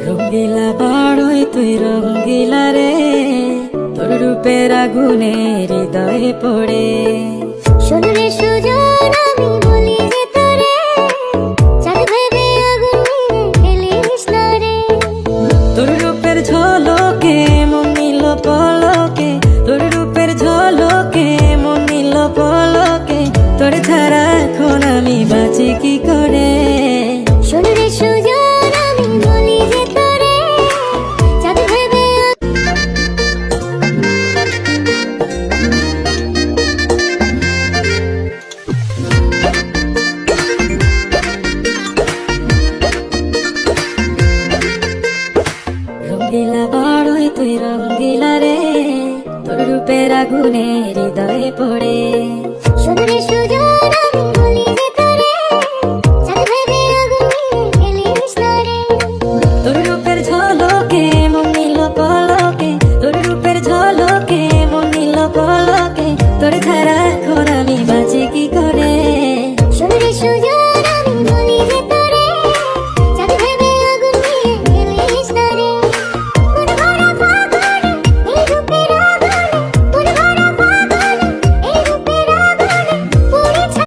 রঙ্গিলা বাড়ই তুই রঙ্গিলা রে, তোর রূপের আগুনে হৃদয়ে পড়ে। শোন রে সুজন আমি বলি যে তোরে, চাঁদ ভেবে আগুন নিয়ে খেলিস না রে। তোর রূপের ঝলকে মন নিল পলকে, তোর রূপের ঝলকে মন নিল পলকে, তোর ছাড়া এখন আমি বাঁচি কি করে। শোন রে সুজন আমি বলি যে তোরে, চাঁদ ভেবে রঙ্গিলা বাড়ই তুই রঙ্গিলা রে, তোর রূপের আগুনে হৃদয়ে পড়ে।